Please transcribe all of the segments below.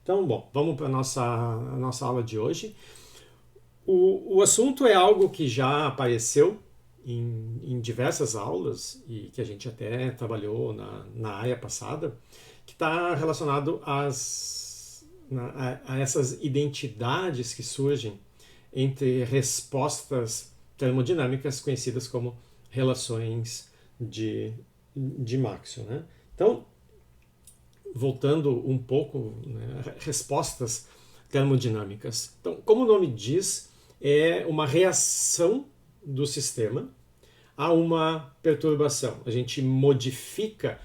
Então, bom, vamos para a nossa aula de hoje. O assunto é algo que já apareceu em diversas aulas e que a gente até trabalhou na área passada, que está relacionado a essas identidades que surgem entre respostas termodinâmicas conhecidas como relações de Maxwell, né? Então, voltando um pouco, né, respostas termodinâmicas. Então, como o nome diz, é uma reação do sistema a uma perturbação. A gente modifica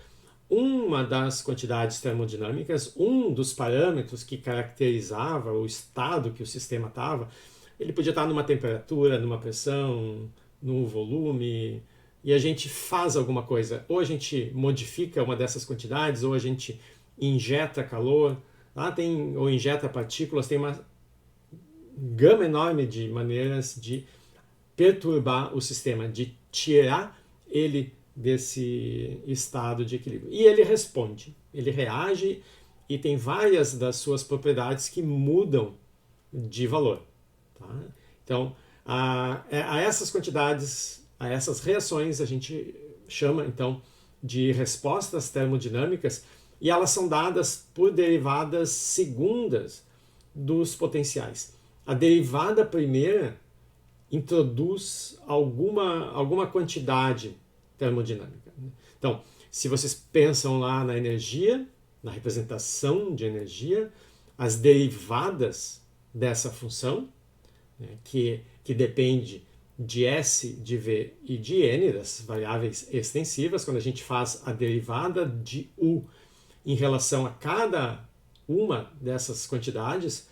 uma das quantidades termodinâmicas, um dos parâmetros que caracterizava o estado que o sistema estava. Ele podia estar numa temperatura, numa pressão, no volume, e a gente faz alguma coisa. Ou a gente modifica uma dessas quantidades, ou a gente injeta calor, ou injeta partículas. Tem uma gama enorme de maneiras de perturbar o sistema, de tirar ele desse estado de equilíbrio. E ele responde, ele reage e tem várias das suas propriedades que mudam de valor. Tá? Então, a essas quantidades, a essas reações, a gente chama então de respostas termodinâmicas, e elas são dadas por derivadas segundas dos potenciais. A derivada primeira introduz alguma quantidade termodinâmica. Então, se vocês pensam lá na energia, na representação de energia, as derivadas dessa função, né, que depende de S, de V e de N, das variáveis extensivas, quando a gente faz a derivada de U em relação a cada uma dessas quantidades,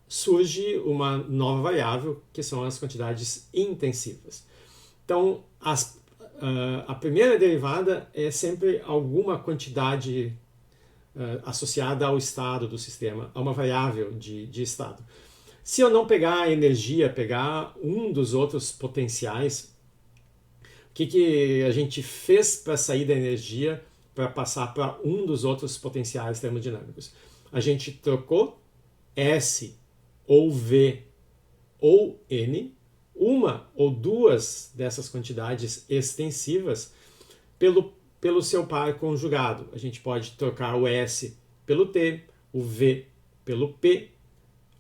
surge uma nova variável, que são as quantidades intensivas. Então, a primeira derivada é sempre alguma quantidade associada ao estado do sistema, a uma variável de estado. Se eu não pegar a energia, pegar um dos outros potenciais, o que a gente fez para sair da energia para passar para um dos outros potenciais termodinâmicos? A gente trocou S ou V ou N, uma ou duas dessas quantidades extensivas, pelo seu par conjugado. A gente pode trocar o S pelo T, o V pelo P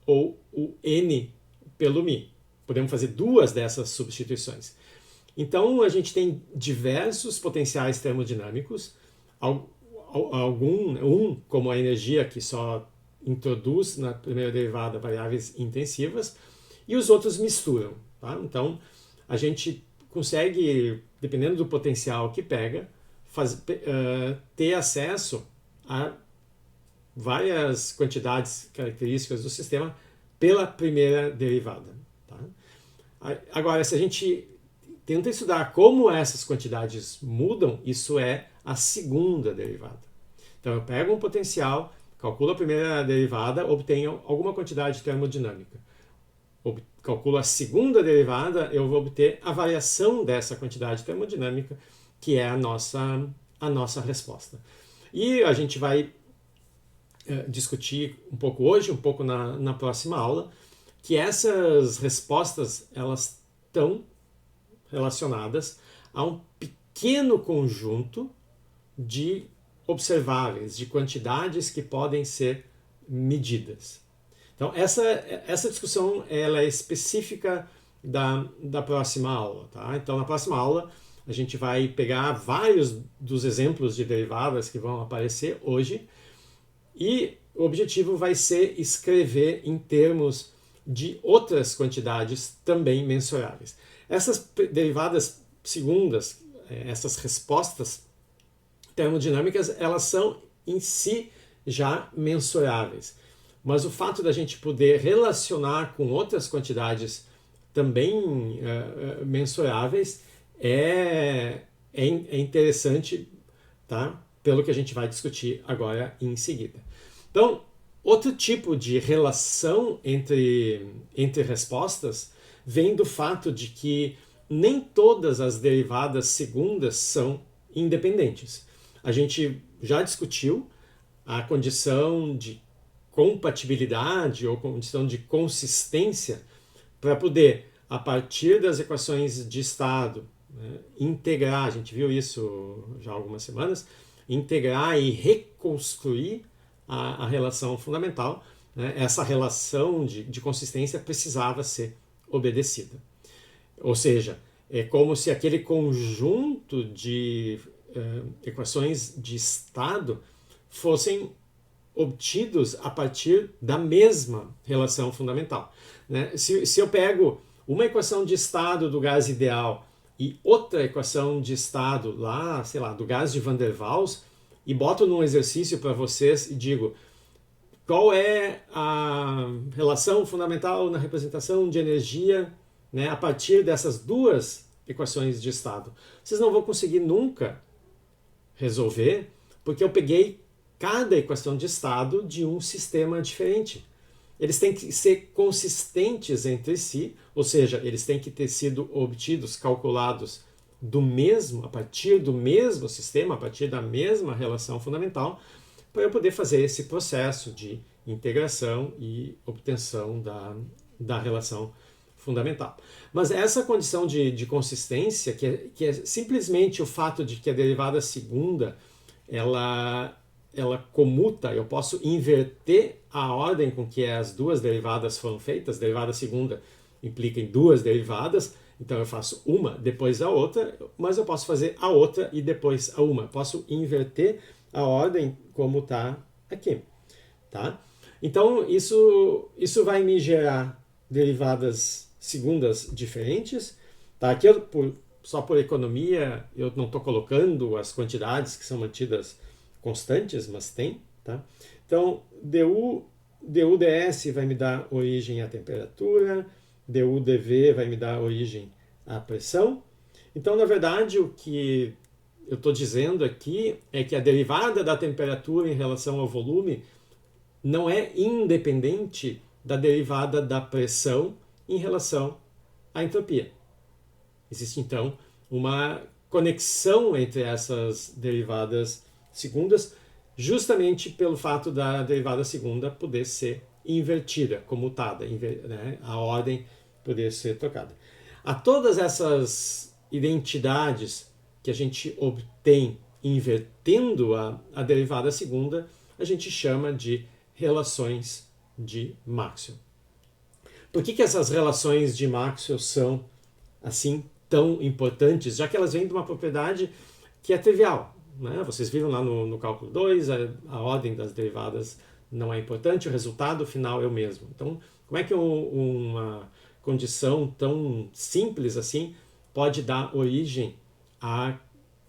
ou o N pelo Mi. Podemos fazer duas dessas substituições. Então, a gente tem diversos potenciais termodinâmicos, como a energia, que só introduz na primeira derivada variáveis intensivas, e os outros misturam. Tá? Então, a gente consegue, dependendo do potencial que pega, ter acesso a várias quantidades características do sistema pela primeira derivada. Tá? Agora, se a gente tenta estudar como essas quantidades mudam, isso é a segunda derivada. Então, eu pego um potencial, calculo a primeira derivada, obtenho alguma quantidade termodinâmica. Calculo a segunda derivada, eu vou obter a variação dessa quantidade termodinâmica, que é a nossa resposta. E a gente vai discutir um pouco hoje, um pouco na próxima aula, que essas respostas elas estão relacionadas a um pequeno conjunto de observáveis, de quantidades que podem ser medidas. Então, essa discussão ela é específica da próxima aula. Tá? Então, na próxima aula, a gente vai pegar vários dos exemplos de derivadas que vão aparecer hoje, e o objetivo vai ser escrever em termos de outras quantidades também mensuráveis. Essas derivadas segundas, essas respostas termodinâmicas, elas são em si já mensuráveis. Mas o fato da gente poder relacionar com outras quantidades também mensuráveis é interessante, tá? Pelo que a gente vai discutir agora em seguida. Então, outro tipo de relação entre respostas vem do fato de que nem todas as derivadas segundas são independentes. A gente já discutiu a condição de compatibilidade ou condição de consistência para poder, a partir das equações de estado, né, integrar, a gente viu isso já há algumas semanas, integrar e reconstruir a relação fundamental, né, essa relação de consistência precisava ser obedecida. Ou seja, é como se aquele conjunto de equações de estado fossem obtidos a partir da mesma relação fundamental. Né? Se eu pego uma equação de estado do gás ideal e outra equação de estado lá, sei lá, do gás de Van der Waals, e boto num exercício para vocês e digo qual é a relação fundamental na representação de energia, né, a partir dessas duas equações de estado. Vocês não vão conseguir nunca resolver, porque eu peguei cada equação de estado de um sistema diferente. Eles têm que ser consistentes entre si, ou seja, eles têm que ter sido obtidos, calculados a partir do mesmo sistema, a partir da mesma relação fundamental, para eu poder fazer esse processo de integração e obtenção da relação fundamental. Mas essa condição de consistência, que é simplesmente o fato de que a derivada segunda, ela comuta, eu posso inverter a ordem com que as duas derivadas foram feitas. Derivada segunda implica em duas derivadas, então eu faço uma depois a outra, mas eu posso fazer a outra e depois a uma. Posso inverter a ordem como está aqui. Tá? Então isso vai me gerar derivadas segundas diferentes. Tá? Aqui só por economia eu não estou colocando as quantidades que são mantidas constantes, mas tem. Tá? Então ds vai me dar origem à temperatura, dV vai me dar origem à pressão. Então, na verdade, o que eu estou dizendo aqui é que a derivada da temperatura em relação ao volume não é independente da derivada da pressão em relação à entropia. Existe, então, uma conexão entre essas derivadas segundas, justamente pelo fato da derivada segunda poder ser invertida, comutada, né? A ordem poder ser trocada. A todas essas identidades que a gente obtém invertendo a derivada segunda, a gente chama de relações de Maxwell. Por que essas relações de Maxwell são assim tão importantes? Já que elas vêm de uma propriedade que é trivial. Né? Vocês viram lá no cálculo 2, a ordem das derivadas não é importante, o resultado final é o mesmo. Então, como é que uma condição tão simples assim pode dar origem a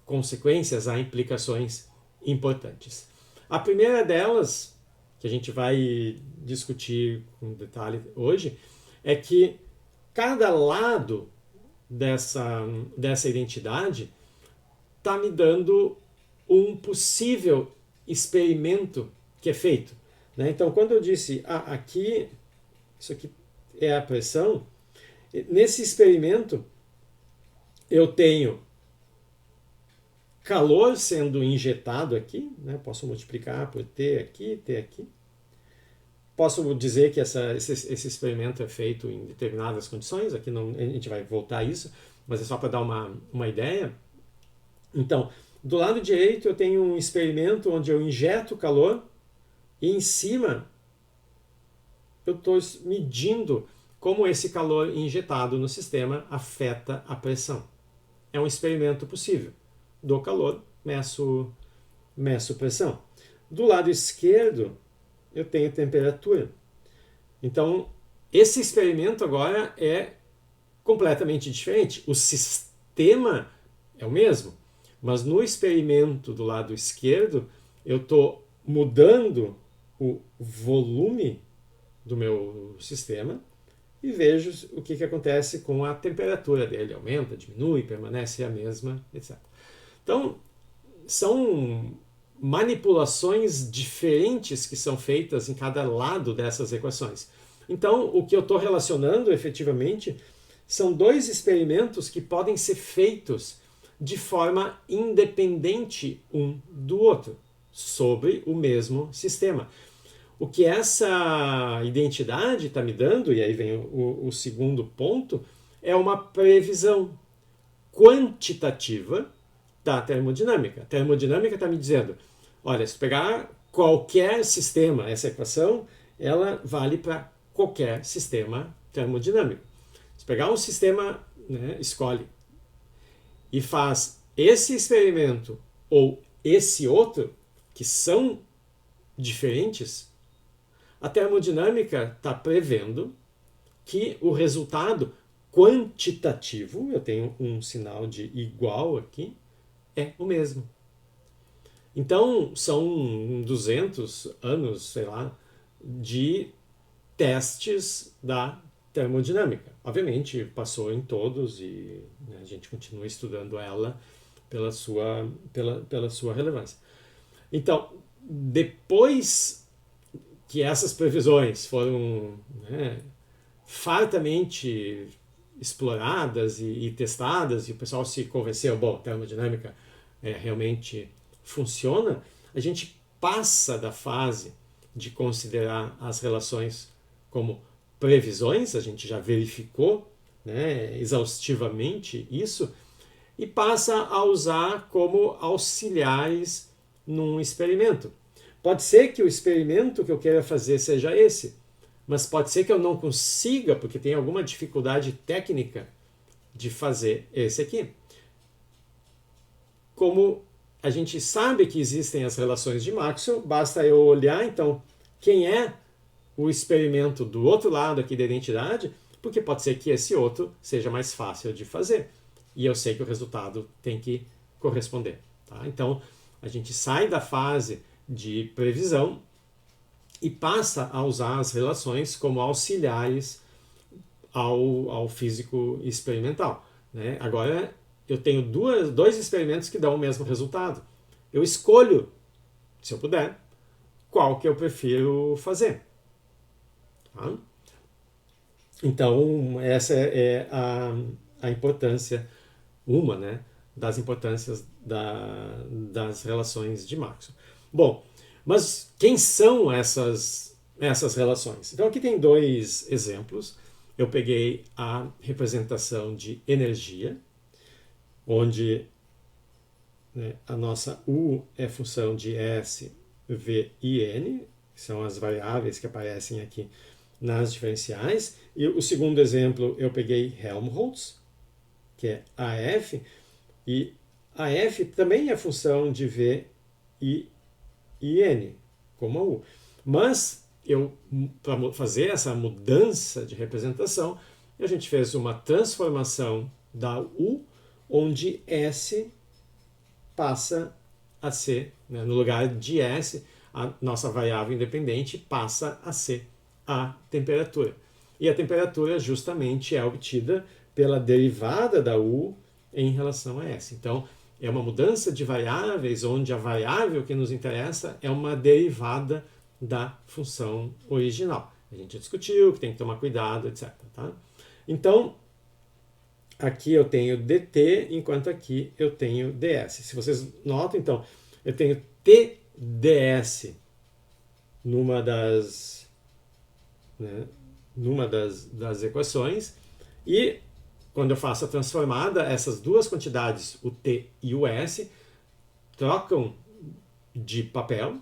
consequências, a implicações importantes? A primeira delas, que a gente vai discutir com detalhe hoje, é que cada lado dessa identidade está me dando um possível experimento que é feito. Né? Então, quando eu disse, aqui, isso aqui é a pressão, nesse experimento eu tenho calor sendo injetado aqui, né? Posso multiplicar por T aqui. Posso dizer que esse experimento é feito em determinadas condições, aqui não, a gente vai voltar a isso, mas é só para dar uma ideia. Então, do lado direito eu tenho um experimento onde eu injeto calor e em cima eu estou medindo como esse calor injetado no sistema afeta a pressão. É um experimento possível. Dou calor, meço pressão. Do lado esquerdo eu tenho temperatura. Então, esse experimento agora é completamente diferente. O sistema é o mesmo, mas no experimento do lado esquerdo eu estou mudando o volume do meu sistema e vejo o que acontece com a temperatura dele. Aumenta, diminui, permanece a mesma, etc. Então, são manipulações diferentes que são feitas em cada lado dessas equações. Então, o que eu estou relacionando efetivamente são dois experimentos que podem ser feitos de forma independente um do outro, sobre o mesmo sistema. o que essa identidade está me dando, e aí vem o segundo ponto, é uma previsão quantitativa da termodinâmica. A termodinâmica está me dizendo, olha, se pegar qualquer sistema, essa equação, ela vale para qualquer sistema termodinâmico. Se pegar um sistema, né, escolhe e faz esse experimento ou esse outro, que são diferentes, a termodinâmica está prevendo que o resultado quantitativo, eu tenho um sinal de igual aqui, é o mesmo. Então, são 200 anos, sei lá, de testes da termodinâmica. Obviamente, passou em todos e, né, a gente continua estudando ela pela sua relevância. Então, depois que essas previsões foram, né, fartamente exploradas e testadas, e o pessoal se convenceu, bom, a termodinâmica realmente funciona, a gente passa da fase de considerar as relações como previsões, a gente já verificou, né, exaustivamente isso, e passa a usar como auxiliares num experimento. Pode ser que o experimento que eu queira fazer seja esse, mas pode ser que eu não consiga, porque tem alguma dificuldade técnica de fazer esse aqui. Como a gente sabe que existem as relações de Maxwell, basta eu olhar, então, quem é o experimento do outro lado aqui da identidade, porque pode ser que esse outro seja mais fácil de fazer. E eu sei que o resultado tem que corresponder. Tá? Então, a gente sai da fase de previsão e passa a usar as relações como auxiliares ao físico experimental. Né? Agora, eu tenho dois experimentos que dão o mesmo resultado. Eu escolho, se eu puder, qual que eu prefiro fazer. Tá? Então, essa é a importância, uma, né, das importâncias das relações de Maxwell. Bom, mas quem são essas relações? Então, aqui tem dois exemplos. Eu peguei a representação de energia, onde, né, a nossa U é função de S, V e N, que são as variáveis que aparecem aqui nas diferenciais. E o segundo exemplo eu peguei Helmholtz, que é AF, e AF também é função de V e N, como a U. Mas, para fazer essa mudança de representação, a gente fez uma transformação da U, onde S passa a ser, né, no lugar de S, a nossa variável independente passa a ser a temperatura. E a temperatura justamente é obtida pela derivada da U em relação a S. Então, é uma mudança de variáveis, onde a variável que nos interessa é uma derivada da função original. A gente discutiu que tem que tomar cuidado, etc. Tá? Então, aqui eu tenho dt, enquanto aqui eu tenho ds. Se vocês notam, então, eu tenho tds numa das equações, e quando eu faço a transformada, essas duas quantidades, o t e o s, trocam de papel,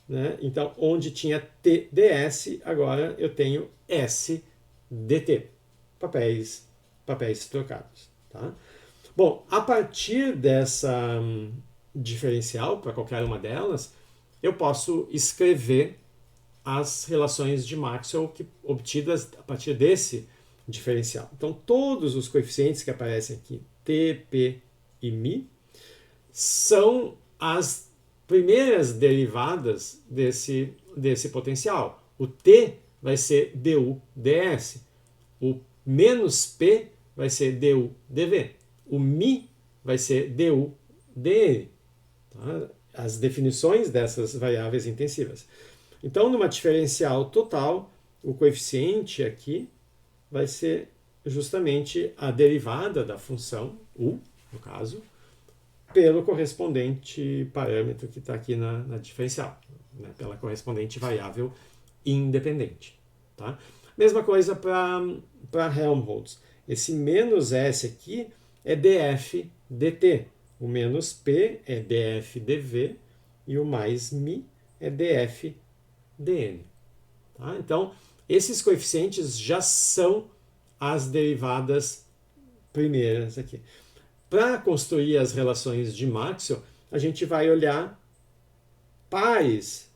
né? Então, onde tinha tds, agora eu tenho sdt, papéis trocados. Tá? Bom, a partir dessa diferencial, para qualquer uma delas, eu posso escrever as relações de Maxwell obtidas a partir desse diferencial. Então, todos os coeficientes que aparecem aqui, T, P e μ, são as primeiras derivadas desse potencial. O T vai ser du ds, o menos P vai ser du dv, o μ vai ser du dn. Tá? As definições dessas variáveis intensivas. Então, numa diferencial total, o coeficiente aqui vai ser justamente a derivada da função u, no caso, pelo correspondente parâmetro que está aqui na diferencial, né, pela correspondente variável independente. Tá? Mesma coisa para Helmholtz. Esse menos S aqui é dF dt. O menos P é dF dV e o mais μ é dF dN. Tá? Então, esses coeficientes já são as derivadas primeiras aqui. Para construir as relações de Maxwell, a gente vai olhar pares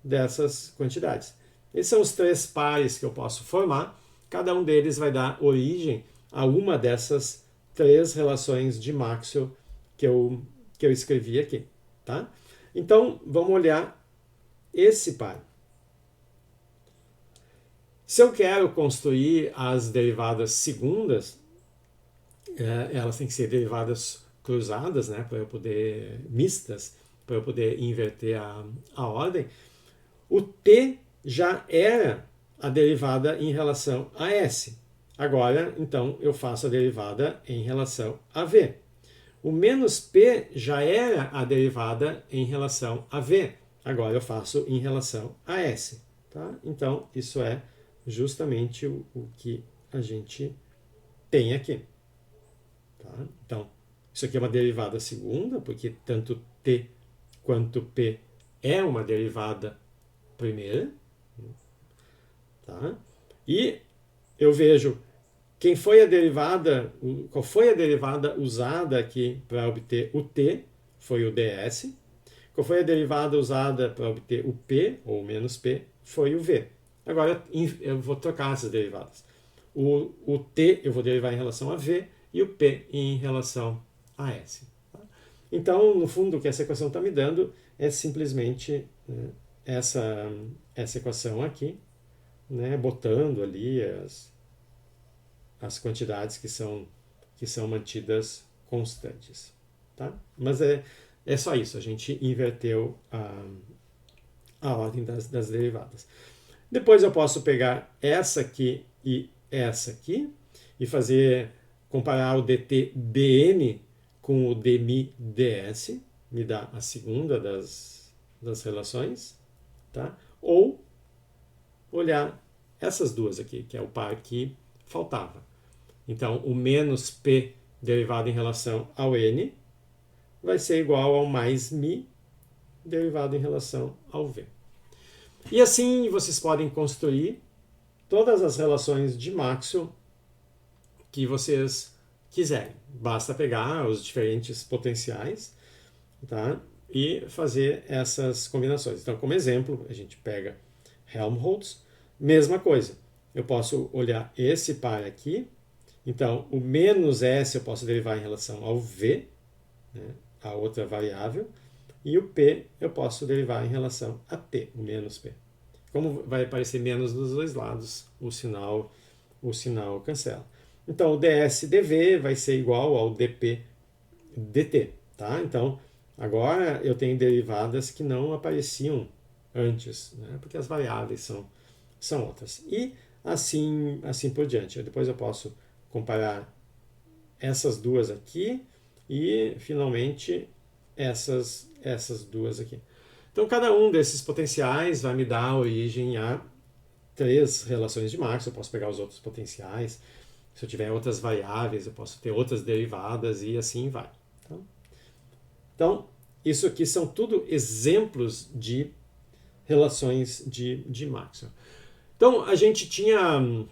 dessas quantidades. Esses são os 3 pares que eu posso formar. Cada um deles vai dar origem a uma dessas 3 relações de Maxwell que eu escrevi aqui. Tá? Então, vamos olhar esse par. Se eu quero construir as derivadas segundas, elas têm que ser derivadas cruzadas, né, para eu poder, mistas, para eu poder inverter a ordem. O t já era a derivada em relação a s. Agora, então, eu faço a derivada em relação a v. O menos p já era a derivada em relação a v. Agora eu faço em relação a s. Tá? Então, isso é justamente o que a gente tem aqui. Tá? Então, isso aqui é uma derivada segunda, porque tanto t quanto p é uma derivada primeira. Tá? E eu vejo qual foi a derivada usada aqui para obter o t, foi o ds. Qual foi a derivada usada para obter o p, ou menos p, foi o v. Agora eu vou trocar essas derivadas. O t eu vou derivar em relação a v e o p em relação a s. Tá? Então, no fundo, o que essa equação está me dando é simplesmente essa equação aqui, né, botando ali as quantidades que são mantidas constantes. Tá? Mas é só isso, a gente inverteu a ordem das derivadas. Depois eu posso pegar essa aqui e essa aqui e comparar o dt dn com o dmi ds, me dá a segunda das relações, tá? Ou olhar essas duas aqui, que é o par que faltava. Então, o menos p derivado em relação ao n vai ser igual ao mais μ derivado em relação ao v. E assim vocês podem construir todas as relações de Maxwell que vocês quiserem. Basta pegar os diferentes potenciais, tá? E fazer essas combinações. Então, como exemplo, a gente pega Helmholtz, mesma coisa. Eu posso olhar esse par aqui. Então, o menos S eu posso derivar em relação ao V, né, a outra variável, e o P eu posso derivar em relação a T, o menos P. Como vai aparecer menos dos dois lados, o sinal cancela. Então, o ds dv vai ser igual ao dp dt. Tá? Então, agora eu tenho derivadas que não apareciam antes, né, porque as variáveis são outras. E assim por diante. Depois eu posso comparar essas duas aqui e, finalmente, essas duas aqui. Então, cada um desses potenciais vai me dar origem a 3 relações de Maxwell. Eu posso pegar os outros potenciais. Se eu tiver outras variáveis, eu posso ter outras derivadas e assim vai. Tá? Então, isso aqui são tudo exemplos de relações de Maxwell. Então, a gente tinha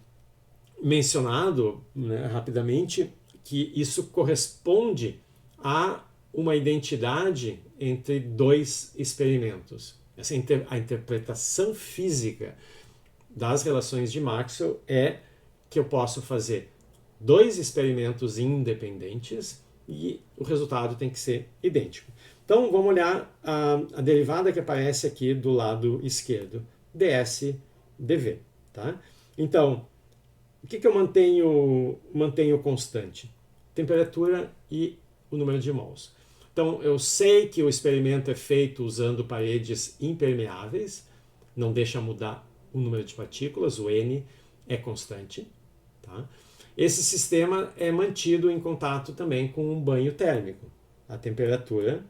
mencionado, né, rapidamente que isso corresponde a uma identidade entre 2 experimentos. A interpretação física das relações de Maxwell é que eu posso fazer 2 experimentos independentes e o resultado tem que ser idêntico. Então, vamos olhar a derivada que aparece aqui do lado esquerdo, ds dv. Tá? Então, o que eu mantenho constante? Temperatura e o número de mols. Então, eu sei que o experimento é feito usando paredes impermeáveis, não deixa mudar o número de partículas, o N é constante. Tá? Esse sistema é mantido em contato também com um banho térmico. A temperatura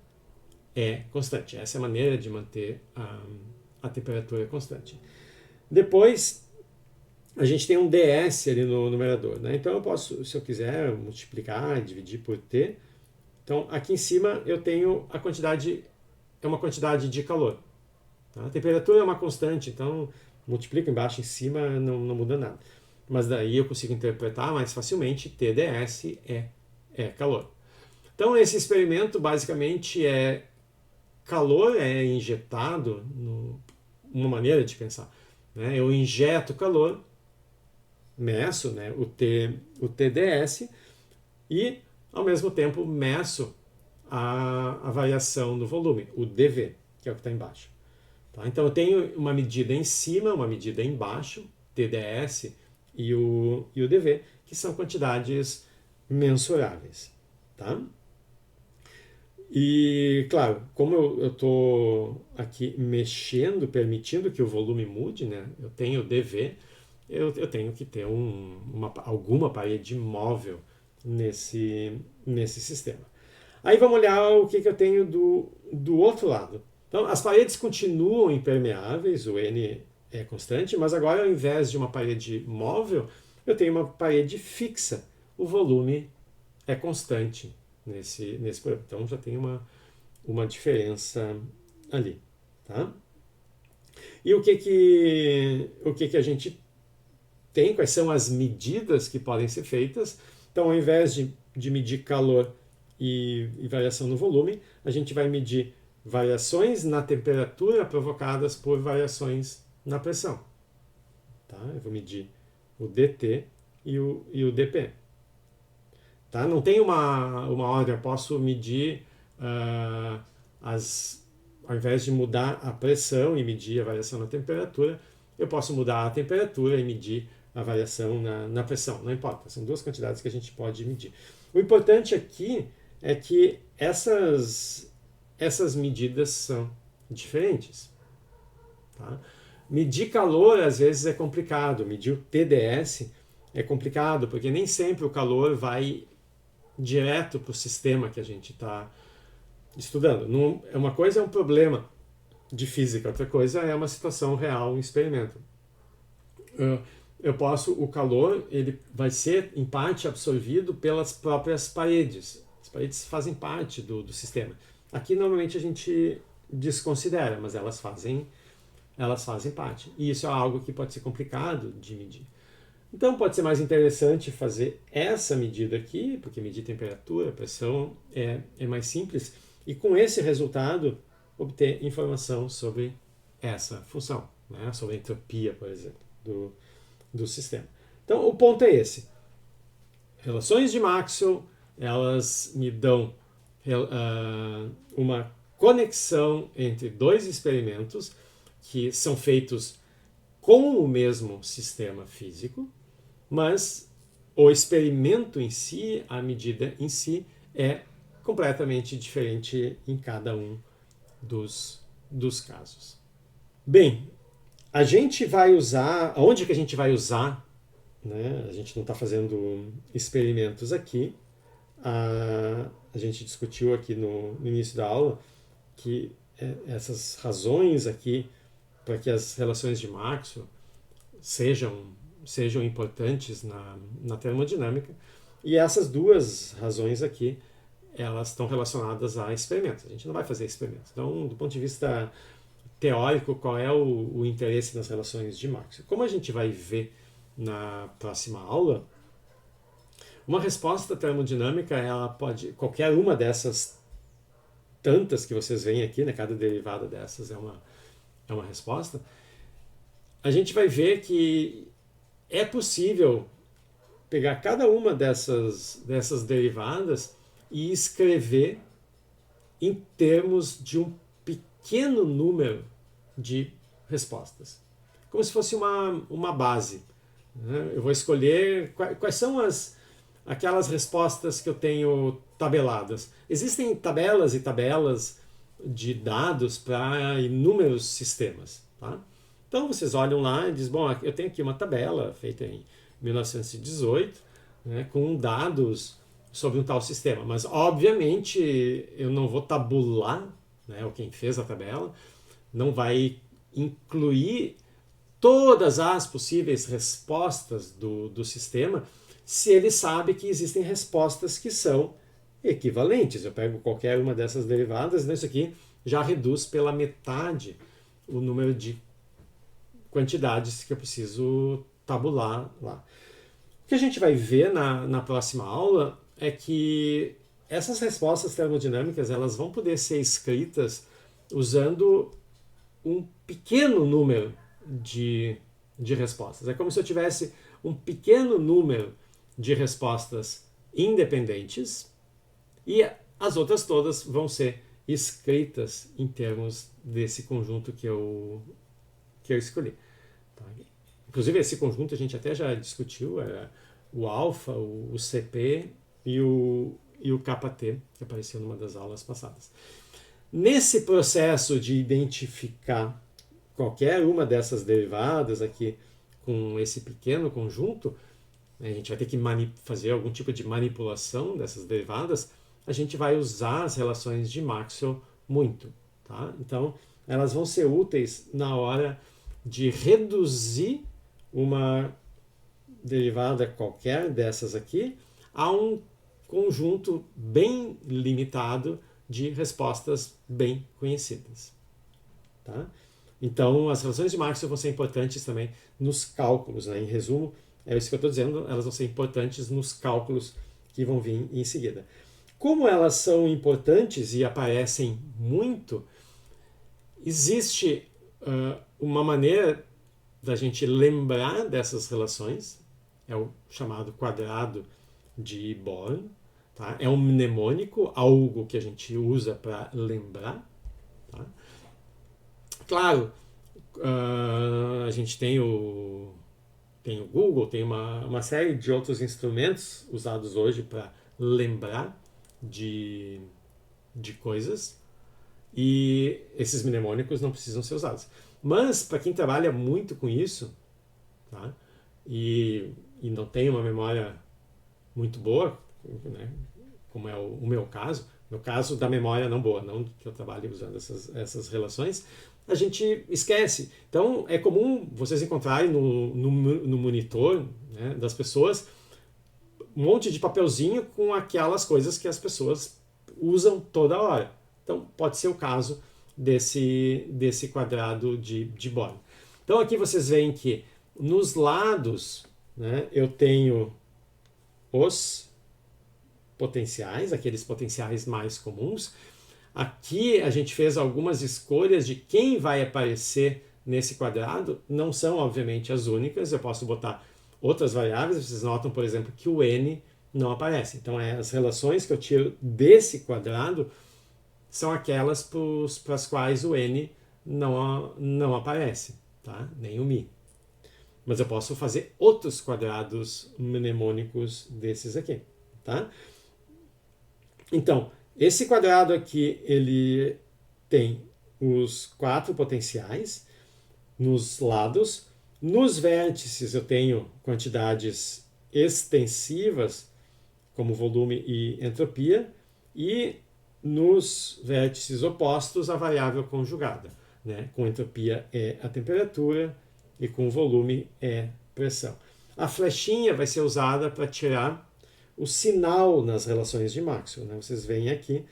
é constante. Essa é a maneira de manter a temperatura é constante. Depois, a gente tem um ds ali no numerador, né? Então eu posso, se eu quiser, multiplicar, dividir por T. Então aqui em cima eu tenho a quantidade, é uma quantidade de calor. Tá? A temperatura é uma constante, então multiplico embaixo e em cima não muda nada. Mas daí eu consigo interpretar mais facilmente, TdS é calor. Então esse experimento basicamente é calor é injetado, uma maneira de pensar, né? Eu injeto calor, meço, né, o TdS e ao mesmo tempo meço a variação do volume, o dV, que é o que está embaixo. Tá? Então eu tenho uma medida em cima, uma medida embaixo, TdS e o dV, que são quantidades mensuráveis. Tá? E, claro, como eu estou aqui mexendo, permitindo que o volume mude, né? Eu tenho dV, eu tenho que ter alguma parede móvel nesse sistema. Aí vamos olhar o que eu tenho do outro lado. Então, as paredes continuam impermeáveis, o N é constante, mas agora, ao invés de uma parede móvel, eu tenho uma parede fixa. O volume é constante nesse problema. Então, já tem uma diferença ali. Tá? E o que a gente tem? Quais são as medidas que podem ser feitas? Então, ao invés de medir calor e variação no volume, a gente vai medir variações na temperatura provocadas por variações na pressão. Tá? Eu vou medir o dT e o dP. Tá? Não tem uma ordem, eu posso medir, ao invés de mudar a pressão e medir a variação na temperatura, eu posso mudar a temperatura e medir a variação na pressão. Não importa, são duas quantidades que a gente pode medir. O importante aqui é que essas medidas são diferentes. Tá? Medir calor às vezes é complicado, medir o TdS é complicado, porque nem sempre o calor vai direto para o sistema que a gente está estudando. Uma coisa é um problema de física, outra coisa é uma situação real, um experimento. O calor ele vai ser em parte absorvido pelas próprias paredes. As paredes fazem parte do sistema. Aqui normalmente a gente desconsidera, mas elas fazem parte. E isso é algo que pode ser complicado de medir. Então pode ser mais interessante fazer essa medida aqui, porque medir temperatura, pressão é mais simples, e com esse resultado obter informação sobre essa função, né? Sobre a entropia, por exemplo, do sistema. Então o ponto é esse. Relações de Maxwell, elas me dão uma conexão entre dois experimentos que são feitos com o mesmo sistema físico, mas o experimento em si, a medida em si, é completamente diferente em cada um dos casos. Bem, a gente vai usar, onde que a gente vai usar, né? A gente não está fazendo experimentos aqui, a gente discutiu aqui no início da aula que essas razões aqui para que as relações de Maxwell sejam importantes na termodinâmica, e essas duas razões aqui elas estão relacionadas a experimentos. A gente não vai fazer experimentos. Então, do ponto de vista teórico, qual é o interesse nas relações de Maxwell? Como a gente vai ver na próxima aula, uma resposta termodinâmica, ela pode, qualquer uma dessas tantas que vocês veem aqui, né, cada derivada dessas é uma resposta, a gente vai ver que é possível pegar cada uma dessas derivadas e escrever em termos de um pequeno número de respostas. Como se fosse uma base. Né? Eu vou escolher quais são aquelas respostas que eu tenho tabeladas. Existem tabelas e tabelas de dados para inúmeros sistemas. Tá? Então vocês olham lá e dizem, bom, eu tenho aqui uma tabela feita em 1918, né, com dados sobre um tal sistema. Mas, obviamente, eu não vou tabular, né, ou quem fez a tabela, não vai incluir todas as possíveis respostas do sistema se ele sabe que existem respostas que são equivalentes. Eu pego qualquer uma dessas derivadas, isso aqui já reduz pela metade o número de quantidades que eu preciso tabular lá. O que a gente vai ver na próxima aula é que essas respostas termodinâmicas elas vão poder ser escritas usando um pequeno número de respostas. É como se eu tivesse um pequeno número de respostas independentes e as outras todas vão ser escritas em termos desse conjunto que eu escolhi. Tá? Inclusive esse conjunto a gente até já discutiu, era o alfa, o CP e o KT, que apareceu numa das aulas passadas. Nesse processo de identificar qualquer uma dessas derivadas aqui com esse pequeno conjunto, a gente vai ter que fazer algum tipo de manipulação dessas derivadas, a gente vai usar as relações de Maxwell muito. Tá? Então, elas vão ser úteis na hora de reduzir uma derivada qualquer dessas aqui a um conjunto bem limitado de respostas bem conhecidas. Tá? Então, as relações de Maxwell vão ser importantes também nos cálculos. Né? Em resumo, é isso que eu estou dizendo, elas vão ser importantes nos cálculos que vão vir em seguida. Como elas são importantes e aparecem muito, existe uma maneira da gente lembrar dessas relações, é o chamado quadrado de Born. Tá? É um mnemônico, algo que a gente usa para lembrar. Tá? Claro, a gente tem o Google, tem uma série de outros instrumentos usados hoje para lembrar de coisas, e esses mnemônicos não precisam ser usados. Mas, para quem trabalha muito com isso, tá? e não tem uma memória muito boa, né? Como é o meu caso, no caso da memória não boa, não que eu trabalhe usando essas relações, a gente esquece. Então, é comum vocês encontrarem no monitor, né, das pessoas um monte de papelzinho com aquelas coisas que as pessoas usam toda hora. Então, pode ser o caso desse quadrado de Born. Então, aqui vocês veem que nos lados, né, eu tenho os potenciais, aqueles potenciais mais comuns. Aqui a gente fez algumas escolhas de quem vai aparecer nesse quadrado. Não são, obviamente, as únicas. Eu posso botar outras variáveis. Vocês notam, por exemplo, que o n não aparece. Então, as relações que eu tiro desse quadrado são aquelas para as quais o n não aparece, tá? Nem o mi. Mas eu posso fazer outros quadrados mnemônicos desses aqui, tá? Então, esse quadrado aqui, ele tem os 4 potenciais nos lados. Nos vértices eu tenho quantidades extensivas, como volume e entropia, e nos vértices opostos a variável conjugada. Né? Com entropia é a temperatura e com volume é pressão. A flechinha vai ser usada para tirar o sinal nas relações de Maxwell. Né? Vocês veem aqui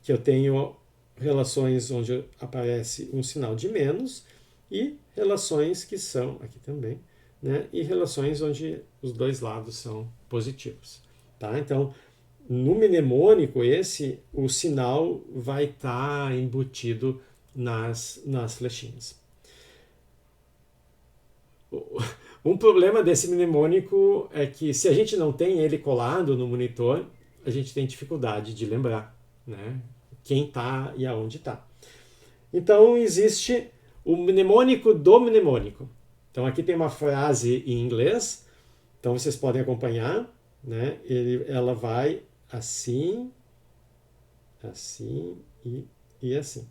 que eu tenho relações onde aparece um sinal de menos e relações que são, aqui também, né? E relações onde os dois lados são positivos. Tá? Então, no mnemônico o sinal vai estar embutido nas flechinhas. Um problema desse mnemônico é que se a gente não tem ele colado no monitor, a gente tem dificuldade de lembrar, né, quem está e aonde está. Então existe o mnemônico do mnemônico. Então aqui tem uma frase em inglês, então vocês podem acompanhar, né, ela vai assim, assim e assim.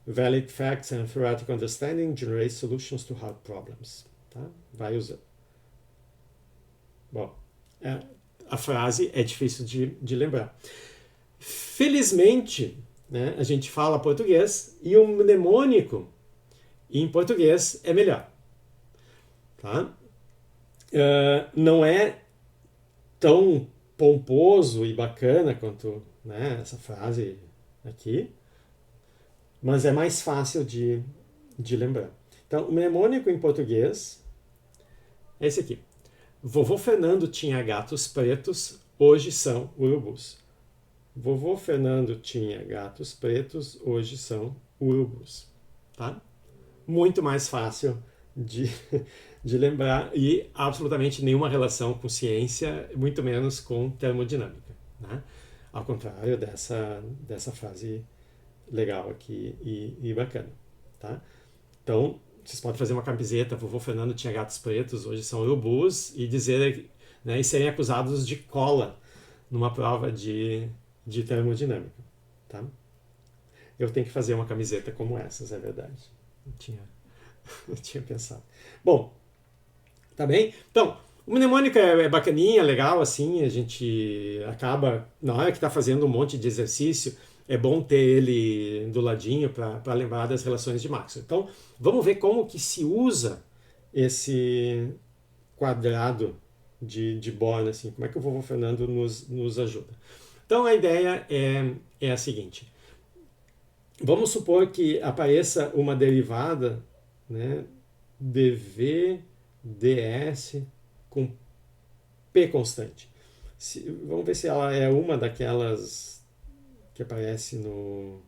Valid facts and theoretical understanding generate solutions to hard problems. Tá? Vai usando. Bom, a frase é difícil de lembrar. Felizmente, né, a gente fala português e o mnemônico E em português é melhor. Tá? Não é tão pomposo e bacana quanto, né, essa frase aqui, mas é mais fácil de lembrar. Então, o mnemônico em português é esse aqui. Vovô Fernando tinha gatos pretos, hoje são urubus. Vovô Fernando tinha gatos pretos, hoje são urubus. Tá? Muito mais fácil de, de lembrar e absolutamente nenhuma relação com ciência, muito menos com termodinâmica. Né? Ao contrário dessa frase legal aqui e bacana. Tá? Então, vocês podem fazer uma camiseta, vovô Fernando tinha gatos pretos, hoje são urubus, e dizer, né, e serem acusados de cola numa prova de termodinâmica. Tá? Eu tenho que fazer uma camiseta como essas, é verdade. Eu tinha pensado. Bom, tá bem? Então, o mnemônico é bacaninha, legal, assim, a gente acaba, na hora que está fazendo um monte de exercício, é bom ter ele do ladinho para lembrar das relações de Maxwell. Então, vamos ver como que se usa esse quadrado de Born, assim, como é que o vovô Fernando nos ajuda. Então, a ideia é a seguinte. Vamos supor que apareça uma derivada, né, dv ds com p constante. Vamos ver se ela é uma daquelas que aparece no...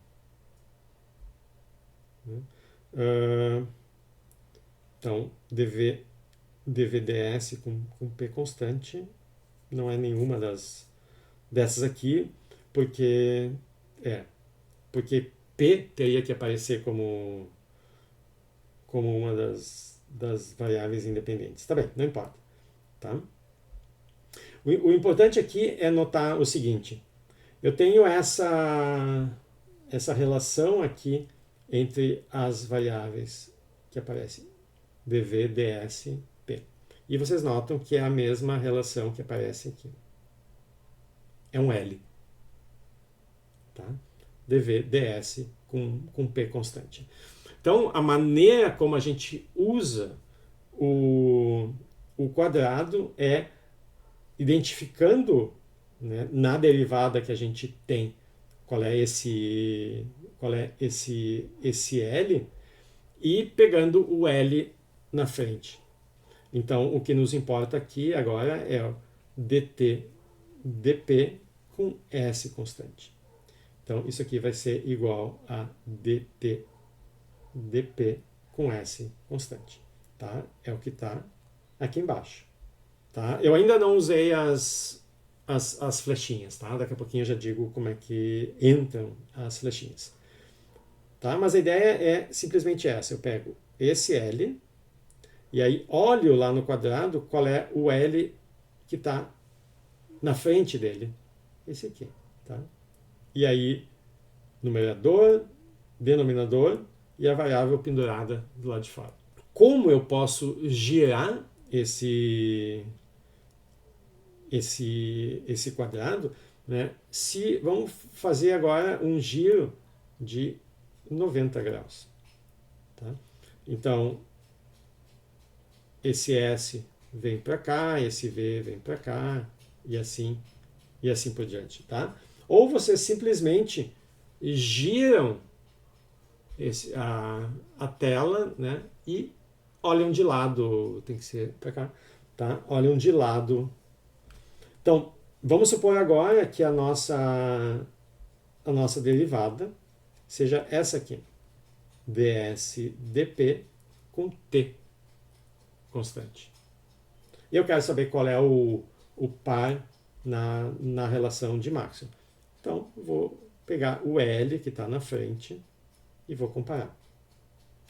então, dvds com p constante não é nenhuma dessas aqui, porque p teria que aparecer como uma das variáveis independentes. Tá bem, não importa. Tá? O importante aqui é notar o seguinte. Eu tenho essa relação aqui entre as variáveis que aparecem dv, ds, p. E vocês notam que é a mesma relação que aparece aqui. É um L. Tá? dv, ds com p constante. Então, a maneira como a gente usa o quadrado é identificando, né, na derivada que a gente tem qual é esse L e pegando o L na frente. Então, o que nos importa aqui agora é o dt dp com S constante. Então, isso aqui vai ser igual a dt dp com S constante. Tá? É o que está aqui embaixo. Tá? Eu ainda não usei as flechinhas. Tá? Daqui a pouquinho eu já digo como é que entram as flechinhas. Tá? Mas a ideia é simplesmente essa. Eu pego esse L e aí olho lá no quadrado qual é o L que está na frente dele. Esse aqui. Tá? E aí, numerador, denominador e a variável pendurada do lado de fora. Como eu posso girar esse quadrado, né? Vamos fazer agora um giro de 90 graus. Tá? Então, esse S vem para cá, esse V vem para cá, e assim por diante. Tá? Ou vocês simplesmente giram a tela, né? E olham de lado, tem que ser para cá, tá? Olham de lado. Então, vamos supor agora que a nossa derivada seja essa aqui, ds dp com t constante. E eu quero saber qual é o par na relação de Maxwell. Então, vou pegar o L que está na frente e vou comparar.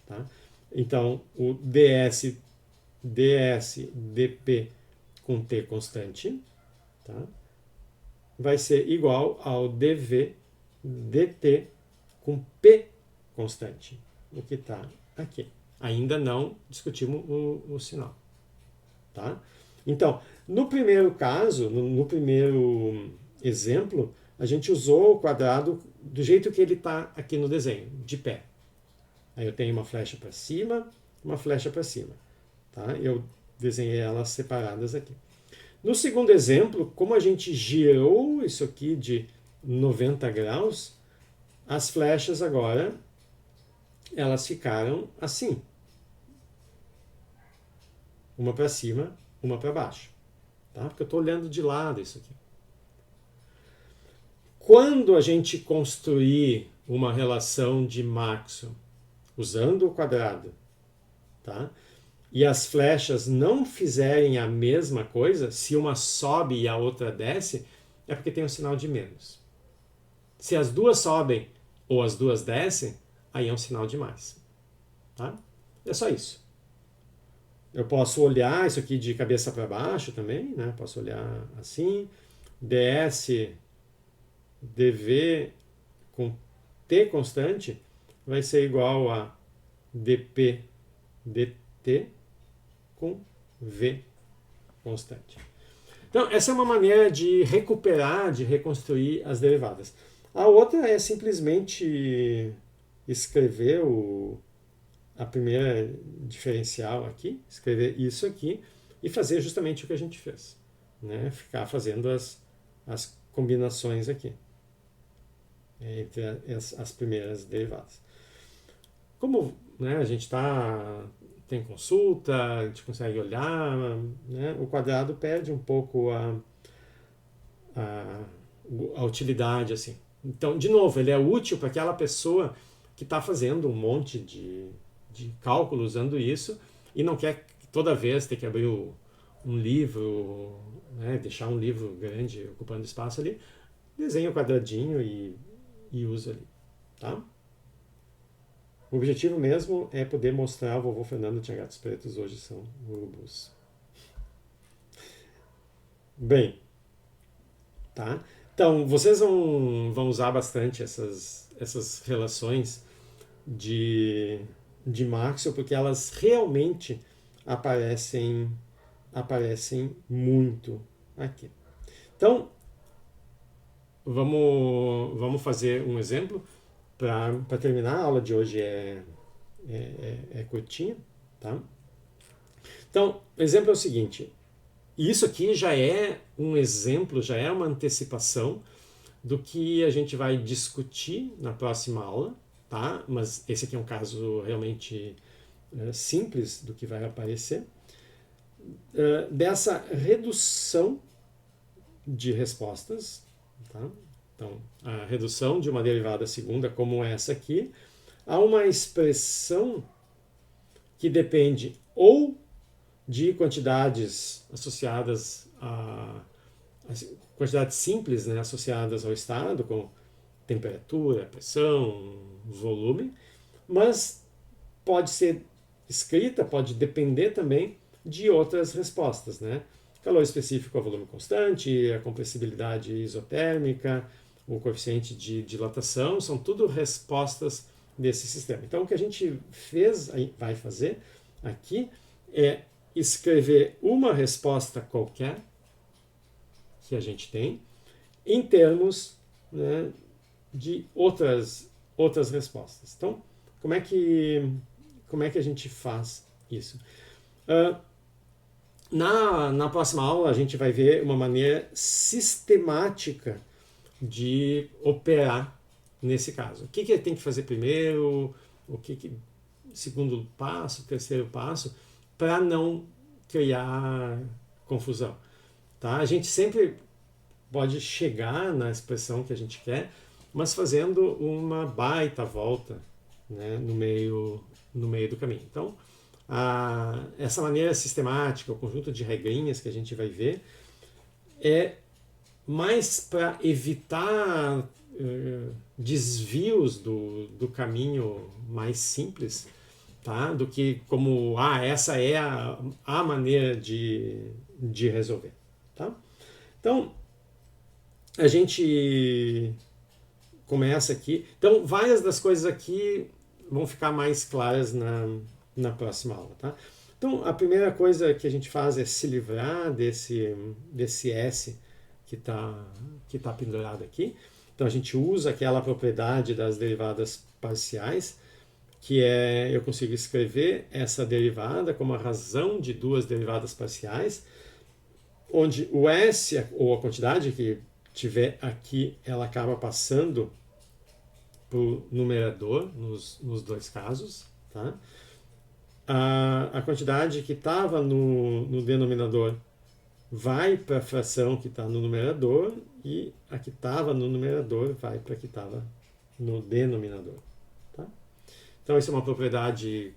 Tá? Então, o ds dp com t constante, tá? Vai ser igual ao dv dt com p constante, o que está aqui. Ainda não discutimos o sinal. Tá? Então, no primeiro caso, no primeiro exemplo, a gente usou o quadrado do jeito que ele está aqui no desenho, de pé. Aí eu tenho uma flecha para cima, uma flecha para cima. Tá? Eu desenhei elas separadas aqui. No segundo exemplo, como a gente girou isso aqui de 90 graus, as flechas agora elas ficaram assim. Uma para cima, uma para baixo. Tá? Porque eu estou olhando de lado isso aqui. Quando a gente construir uma relação de Maxwell usando o quadrado, tá? E as flechas não fizerem a mesma coisa, se uma sobe e a outra desce, é porque tem um sinal de menos. Se as duas sobem ou as duas descem, aí é um sinal de mais. Tá? É só isso. Eu posso olhar isso aqui de cabeça para baixo também, né? Posso olhar assim, ds dv com t constante vai ser igual a dp dt com v constante. Então, essa é uma maneira de recuperar, de reconstruir as derivadas. A outra é simplesmente escrever a primeira diferencial aqui, escrever isso aqui e fazer justamente o que a gente fez. Né? Ficar fazendo as combinações aqui entre as primeiras derivadas. Como, né, a gente tem consulta, a gente consegue olhar, né, o quadrado perde um pouco a utilidade. Assim. Então, de novo, ele é útil para aquela pessoa que está fazendo um monte de cálculo usando isso e não quer toda vez ter que abrir um livro, né, deixar um livro grande ocupando espaço ali, desenha o quadradinho e usa ali. Tá? O objetivo mesmo é poder mostrar ao vovô Fernando tinha gatos pretos, hoje são urubus. Bem, tá? Então, vocês vão usar bastante essas relações de Maxwell, porque elas realmente aparecem muito aqui. Então, vamos fazer um exemplo. Para terminar, a aula de hoje é curtinha. Tá? Então, o exemplo é o seguinte. Isso aqui já é um exemplo, já é uma antecipação do que a gente vai discutir na próxima aula. Tá? Mas esse aqui é um caso realmente simples do que vai aparecer. Dessa redução de respostas. Tá? Então, a redução de uma derivada segunda, como essa aqui, a uma expressão que depende ou de quantidades associadas a quantidades simples, né, associadas ao estado, como temperatura, pressão, volume, mas pode ser escrita, pode depender também de outras respostas, né? Calor específico a volume constante, a compressibilidade isotérmica, o coeficiente de dilatação, são tudo respostas desse sistema. Então, o que a gente vai fazer aqui é escrever uma resposta qualquer que a gente tem em termos, né, de outras respostas. Então, como é que a gente faz isso? Na próxima aula, a gente vai ver uma maneira sistemática de operar nesse caso. O que ele tem que fazer primeiro, segundo passo, terceiro passo, para não criar confusão. Tá? A gente sempre pode chegar na expressão que a gente quer, mas fazendo uma baita volta, né, no meio do caminho. Então, essa maneira sistemática, o conjunto de regrinhas que a gente vai ver, é mais para evitar desvios do caminho mais simples, tá? Do que como, essa é a maneira de resolver. Tá? Então, a gente começa aqui. Então, várias das coisas aqui vão ficar mais claras na próxima aula. Tá? Então, a primeira coisa que a gente faz é se livrar desse S que tá pendurado aqui. Então, a gente usa aquela propriedade das derivadas parciais que eu consigo escrever essa derivada como a razão de duas derivadas parciais, onde o S, ou a quantidade que tiver aqui, ela acaba passando para o numerador, nos dois casos. Tá? A quantidade que estava no denominador vai para a fração que está no numerador, e a que estava no numerador vai para a que estava no denominador. Tá? Então, isso é uma propriedade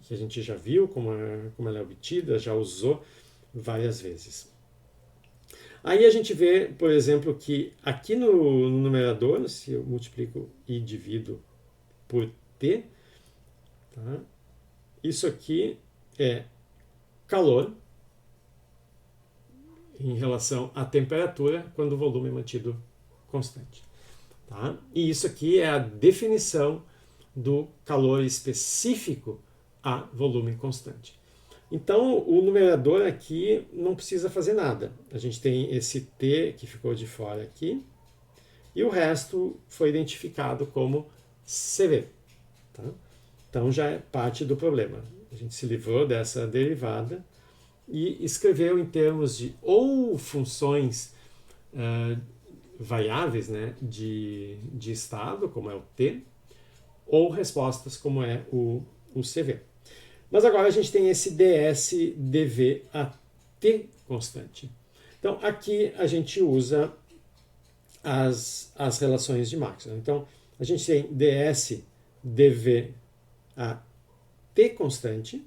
que a gente já viu, como ela é obtida, já usou várias vezes. Aí a gente vê, por exemplo, que aqui no numerador, se eu multiplico e divido por t, tá? Isso aqui é calor em relação à temperatura quando o volume é mantido constante. Tá? E isso aqui é a definição do calor específico a volume constante. Então, o numerador aqui não precisa fazer nada. A gente tem esse T que ficou de fora aqui, e o resto foi identificado como CV. Tá? Então, já é parte do problema. A gente se livrou dessa derivada e escreveu em termos de ou funções variáveis, né, de estado, como é o T, ou respostas, como é o CV. Mas agora a gente tem esse ds dv a t constante. Então, aqui a gente usa as relações de Maxwell. Então, a gente tem ds dv a t constante,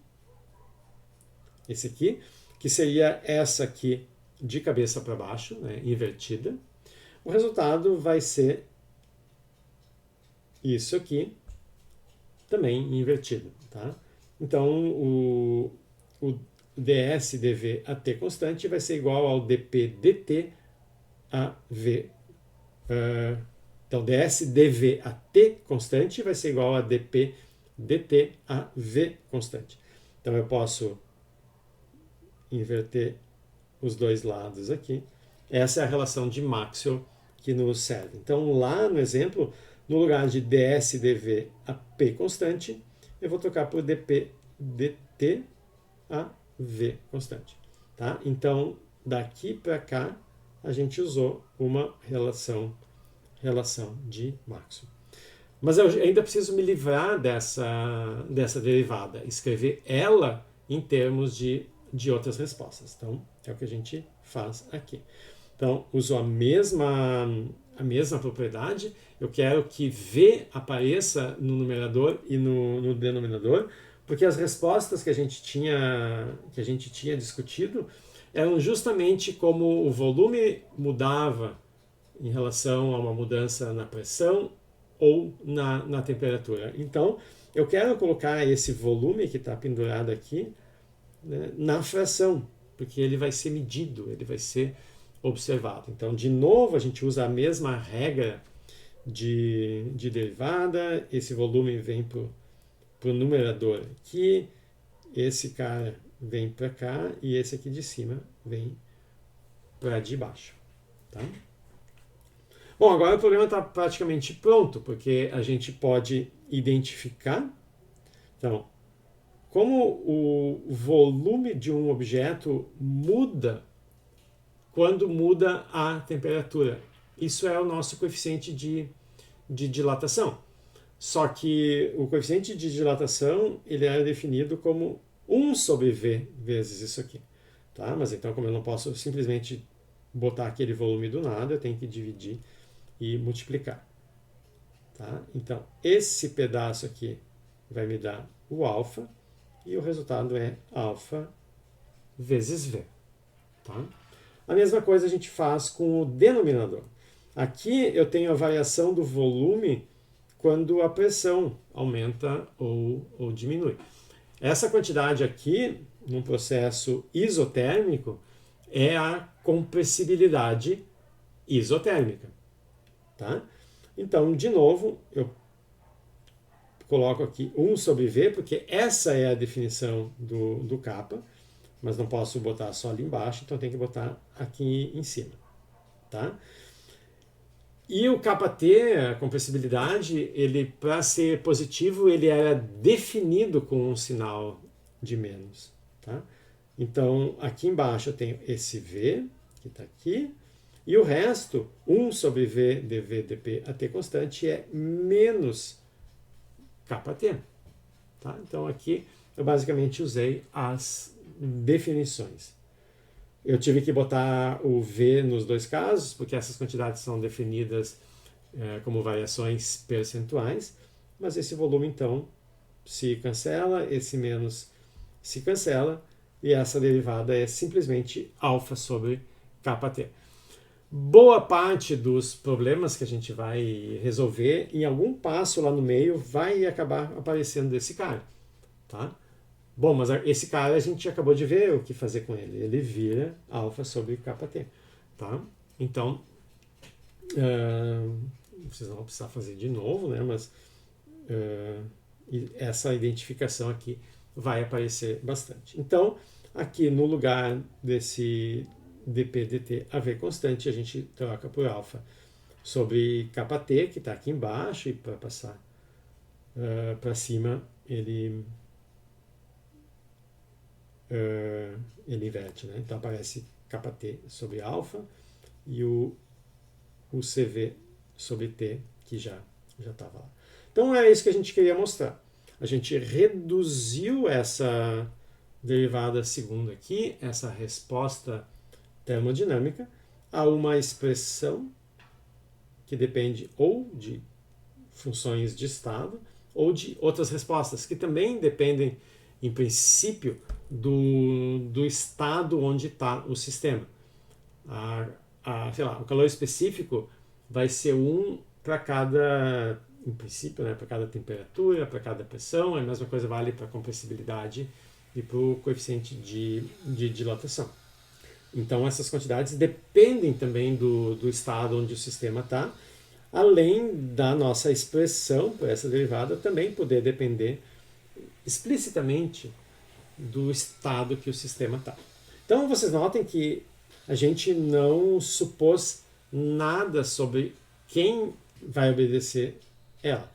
esse aqui, que seria essa aqui de cabeça para baixo, né, invertida. O resultado vai ser isso aqui, também invertido. Tá? Então, o ds dv a t constante vai ser igual ao dp dt a v. Então, ds dv a t constante vai ser igual a dp dt a v constante. Então, eu posso inverter os dois lados aqui. Essa é a relação de Maxwell que nos serve. Então, lá no exemplo, no lugar de ds dv a p constante, eu vou trocar por dp dt a v constante. Tá? Então, daqui para cá, a gente usou uma relação de Maxwell. Mas eu ainda preciso me livrar dessa derivada, escrever ela em termos de outras respostas. Então, é o que a gente faz aqui. Então, uso a mesma propriedade. Eu quero que V apareça no numerador e no denominador, porque as respostas que a gente tinha discutido eram justamente como o volume mudava em relação a uma mudança na pressão ou na temperatura. Então, eu quero colocar esse volume que está pendurado aqui, né, na fração, porque ele vai ser medido, ele vai ser observado. Então, de novo, a gente usa a mesma regra de derivada. Esse volume vem para o numerador aqui, esse cara vem para cá e esse aqui de cima vem para de baixo. Tá? Bom, agora o problema está praticamente pronto, porque a gente pode identificar. Então, como o volume de um objeto muda quando muda a temperatura. Isso é o nosso coeficiente de dilatação. Só que o coeficiente de dilatação ele é definido como 1 sobre V vezes isso aqui. Tá? Mas então, como eu não posso simplesmente botar aquele volume do nada, eu tenho que dividir e multiplicar. Tá? Então, esse pedaço aqui vai me dar o alfa, e o resultado é alfa vezes V. Tá? A mesma coisa a gente faz com o denominador. Aqui eu tenho a variação do volume quando a pressão aumenta ou diminui. Essa quantidade aqui, num processo isotérmico, é a compressibilidade isotérmica. Tá? Então, de novo, eu coloco aqui 1 sobre V, porque essa é a definição do kappa, mas não posso botar só ali embaixo, então tem que botar aqui em cima. Tá? E o kT, a compressibilidade, ele para ser positivo, ele era definido com um sinal de menos. Tá? Então, aqui embaixo eu tenho esse V, que está aqui, e o resto, 1 sobre V dV dP a t constante, é menos kT. Tá? Então, aqui eu basicamente usei as definições. Eu tive que botar o V nos dois casos, porque essas quantidades são definidas como variações percentuais, mas esse volume, então, se cancela, esse menos se cancela, e essa derivada é simplesmente alfa sobre kT. Boa parte dos problemas que a gente vai resolver, em algum passo lá no meio, vai acabar aparecendo esse cara. Tá? Bom, mas esse cara a gente acabou de ver o que fazer com ele. Ele vira alfa sobre kT. Tá? Então, vocês não vão precisar fazer de novo, né? Mas essa identificação aqui vai aparecer bastante. Então, aqui no lugar desse dp dt AV constante, a gente troca por alfa sobre kT, que está aqui embaixo, e para passar para cima, ele inverte, né? Então aparece kT sobre alfa e o CV sobre T, que já estava lá. Então é isso que a gente queria mostrar. A gente reduziu essa derivada segunda aqui, essa resposta termodinâmica, a uma expressão que depende ou de funções de estado ou de outras respostas, que também dependem, em princípio, do estado onde está o sistema. Sei lá, o calor específico vai ser 1 para cada, em princípio, né, para cada temperatura, para cada pressão. A mesma coisa vale para a compressibilidade e para o coeficiente de dilatação. Então, essas quantidades dependem também do estado onde o sistema está, além da nossa expressão para essa derivada também poder depender explicitamente do estado que o sistema está. Então, vocês notem que a gente não supôs nada sobre quem vai obedecer ela.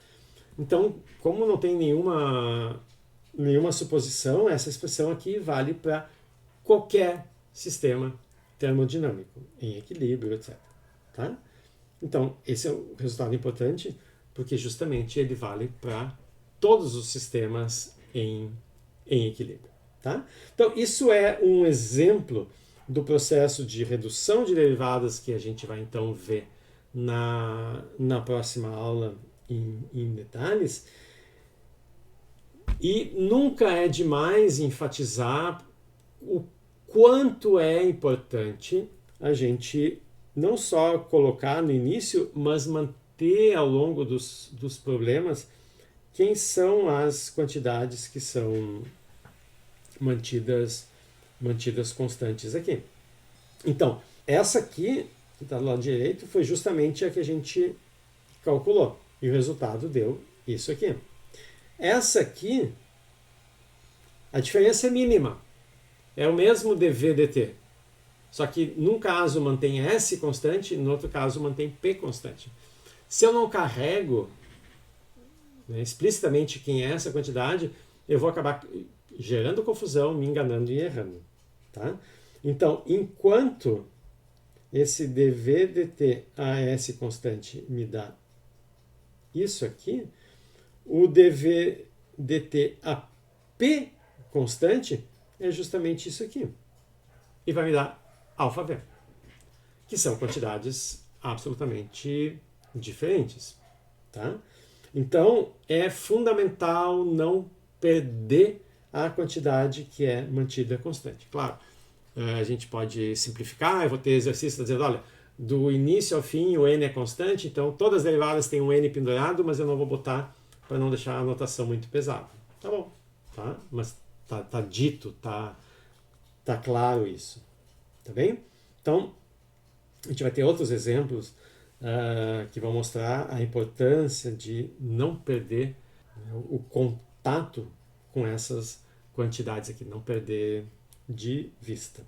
Então, como não tem nenhuma suposição, essa expressão aqui vale para qualquer sistema termodinâmico, em equilíbrio, etc. Tá? Então, esse é o resultado importante, porque justamente ele vale para todos os sistemas em equilíbrio. Tá? Então, isso é um exemplo do processo de redução de derivadas que a gente vai então ver na próxima aula em detalhes. E nunca é demais enfatizar o quanto é importante a gente não só colocar no início, mas manter ao longo dos problemas quem são as quantidades que são mantidas constantes aqui. Então, essa aqui, que está do lado direito, foi justamente a que a gente calculou. E o resultado deu isso aqui. Essa aqui, a diferença é mínima. É o mesmo dV dt. Só que num caso mantém S constante, no outro caso mantém P constante. Se eu não carrego explicitamente quem é essa quantidade, eu vou acabar gerando confusão, me enganando e errando. Tá? Então, enquanto esse dV dt AS constante me dá isso aqui, o dV dt AP constante é justamente isso aqui. E vai me dar ∝V, que são quantidades absolutamente diferentes. Tá? Então, é fundamental não perder a quantidade que é mantida constante. Claro, a gente pode simplificar, eu vou ter exercício dizendo, olha, do início ao fim o n é constante, então todas as derivadas têm um n pendurado, mas eu não vou botar para não deixar a notação muito pesada. Tá bom, tá? Mas tá dito, tá claro isso. Tá bem? Então, a gente vai ter outros exemplos que vão mostrar a importância de não perder o contato com essas quantidades aqui, não perder de vista.